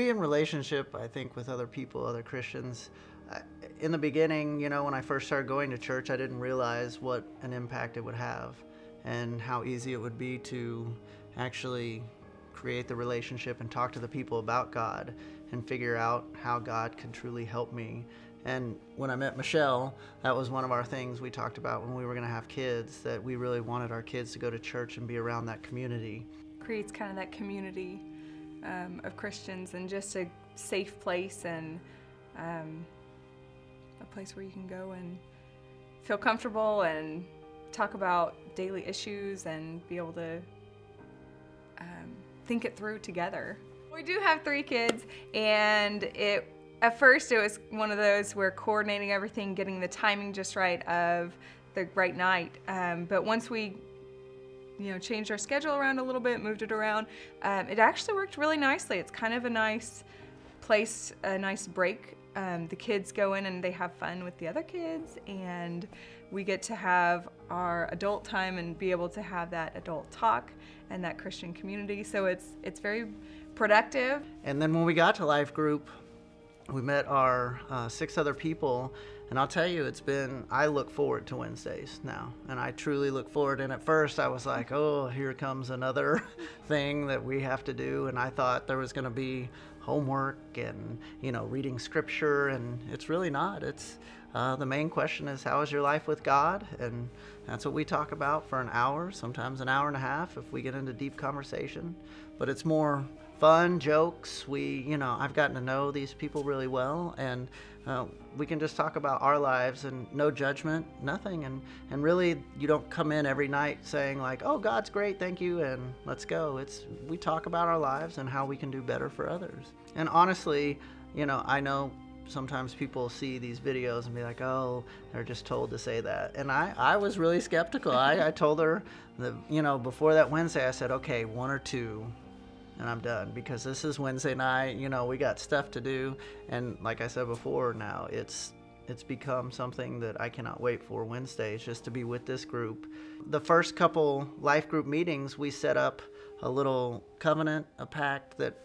be in relationship, I think, with other people, other Christians. In the beginning, when I first started going to church, I didn't realize what an impact it would have and how easy it would be to actually create the relationship and talk to the people about God and figure out how God can truly help me. And when I met Michelle, that was one of our things we talked about when we were going to have kids, that we really wanted our kids to go to church and be around that community. Creates kind of that community of Christians and just a safe place and a place where you can go and feel comfortable and talk about daily issues and be able to think it through together. We do have 3 kids, and at first it was one of those where coordinating everything, getting the timing just right of the right night. But once we changed our schedule around a little bit, moved it around, it actually worked really nicely. It's kind of a nice place, a nice break. The kids go in and they have fun with the other kids, and we get to have our adult time and be able to have that adult talk and that Christian community. So it's very productive. And then when we got to life group, we met our 6 other people, and I'll tell you, I look forward to Wednesdays now, and I truly look forward. And at first I was like, oh, here comes another thing that we have to do, and I thought there was going to be homework and reading scripture, and it's really not. It's the main question is, how is your life with God? And that's what we talk about for an hour, sometimes an hour and a half if we get into deep conversation. But it's more fun, jokes. I've gotten to know these people really well, and we can just talk about our lives and no judgment, nothing. And really, you don't come in every night saying like, oh, God's great, thank you, and let's go. We talk about our lives and how we can do better for others. And honestly, I know sometimes people see these videos and be like, oh, they're just told to say that. And I was really skeptical. I told her that, before that Wednesday, I said, okay, 1 or 2. And I'm done, because this is Wednesday night, we got stuff to do. And like I said before, now it's become something that I cannot wait for Wednesdays, just to be with this group. The first couple life group meetings, we set up a little covenant, a pact that,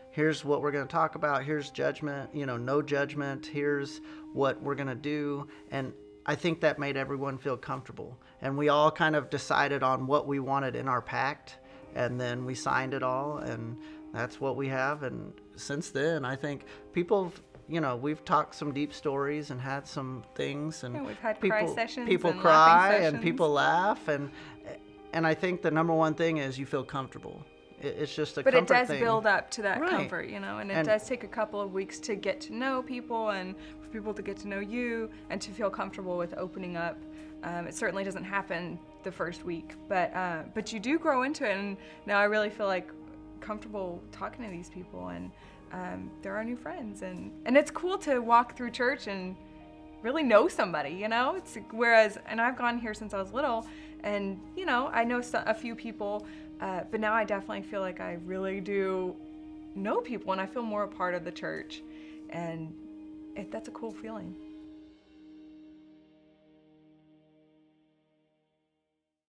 here's what we're going to talk about, here's judgment, no judgment, here's what we're going to do. And I think that made everyone feel comfortable. And we all kind of decided on what we wanted in our pact, and then we signed it all, and that's what we have. And since then, I think people, we've talked some deep stories and had some things, and we've had cry sessions, people and cry sessions. And people laugh, and I think the number one thing is you feel comfortable. It's just a comfort thing. But it does build up to that right. comfort, and it does take a couple of weeks to get to know people and for people to get to know you and to feel comfortable with opening up. It certainly doesn't happen the first week, but you do grow into it, and now I really feel like comfortable talking to these people, and they're our new friends, and it's cool to walk through church and really know somebody, It's and I've gone here since I was little, and I know a few people, but now I definitely feel like I really do know people, and I feel more a part of the church, and that's a cool feeling.